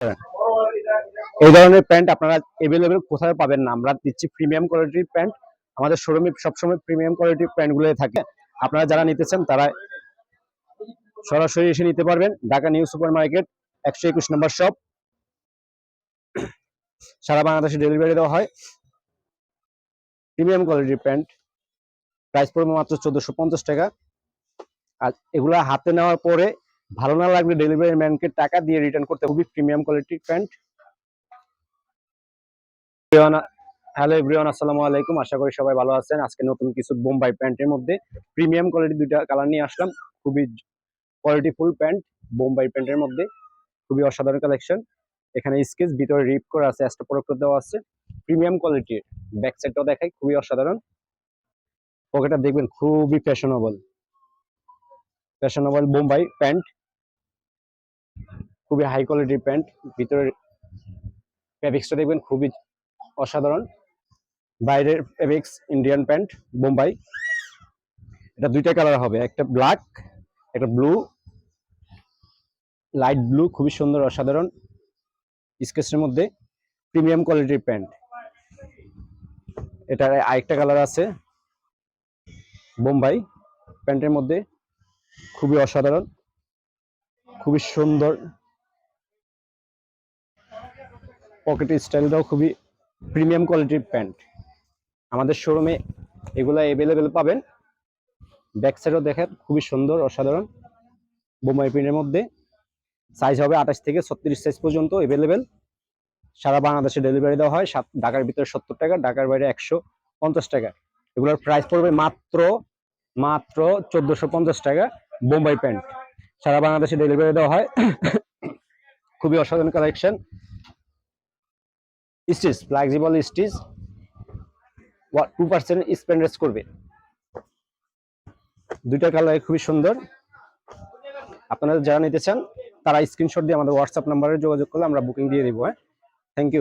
এই ধরনের প্যান্ট আপনারা এভেলেবেল কোথায় পাবেন না, আমরা দিচ্ছি প্রিমিয়াম কোয়ালিটির প্যান্ট। আমাদের শোরুমে সবসময় প্রিমিয়াম কোয়ালিটির প্যান্ট গুলো থাকে। আপনারা যারা নিতে চান তারা সরাসরি এসে নিতে পারবেন। ঢাকা নিউ সুপার মার্কেট 121 নম্বর শপ। সারা বাংলাদেশে ডেলিভারি দেওয়া হয়। প্রিমিয়াম কোয়ালিটির প্যান্ট প্রাইস পড়বে মাত্র 1450 টাকা। আর এগুলা হাতে নেওয়ার পরে ভালো না লাগলে ডেলিভারি ম্যানকে টাকা দিয়ে রিটার্ন করতে। খুবই প্রিমিয়াম কোয়ালিটির প্যান্ট। হ্যালো এভরিওয়ান, আসসালামু আলাইকুম। আশা করি সবাই ভালো আছেন। আজকে নতুন কিছু বোম্বাই প্যান্টের মধ্যে প্রিমিয়াম কোয়ালিটি দুইটা কালার নিয়ে আসলাম। খুবই কোয়ালিটিফুল প্যান্ট বোম্বাই প্যান্টের মধ্যে, খুবই অসাধারণ কালেকশন। এখানে স্কেচ, ভিতরে রিপ করা আছে, এক্সট্রা প্রোডাক্ট দেওয়া আছে। প্রিমিয়াম কোয়ালিটির ব্যাক সাইডটাও দেখাই, খুবই অসাধারণ। পকেটটা দেখবেন খুবই ফ্যাশনেবল বোম্বাই প্যান্ট, খুবই হাই কোয়ালিটির প্যান্ট। ভিতরে ফেব্রিক্সটা দেখবেন খুবই অসাধারণ। বাইরের ফেব্রিক্স ইন্ডিয়ান প্যান্ট বোম্বাই। এটা দুইটা কালার হবে, একটা ব্ল্যাক, একটা ব্লু, লাইট ব্লু, খুবই সুন্দর অসাধারণ স্কেচের মধ্যে প্রিমিয়াম কোয়ালিটির প্যান্ট। এটার আরেকটা কালার আছে বোম্বাই প্যান্টের মধ্যে, খুবই অসাধারণ, খুবই সুন্দর। পকেট স্টাইলটাও খুবই প্রিমিয়াম কোয়ালিটির প্যান্ট। আমাদের শোরুমে এগুলা এভেলেবেল পাবেন। ব্যাক সাইডও দেখেন খুবই সুন্দর অসাধারণ বোম্বাই প্রিন্টের মধ্যে। সাইজ হবে 28 থেকে 36 সাইজ পর্যন্ত এভেলেবেল। সারা বাংলাদেশে ডেলিভারি দেওয়া হয়। ঢাকার ভিতরে 70 টাকা, ঢাকার বাইরে 150 টাকা। এগুলোর প্রাইস পড়বে মাত্র 1450 টাকা। বোম্বাই প্যান্ট সারা বাংলাদেশে ডেলিভারি দেওয়া হয়। খুবই অসাধারণ collection. Stitch flexible stitch, 2% span race করবে। দুইটা কালার খুবই সুন্দর। আপনারা যারা নিতে চান তারা স্ক্রিনশট দিয়ে আমাদের হোয়াটসঅ্যাপ নাম্বারে যোগাযোগ করলে আমরা বুকিং দিয়ে দিব। Thank you.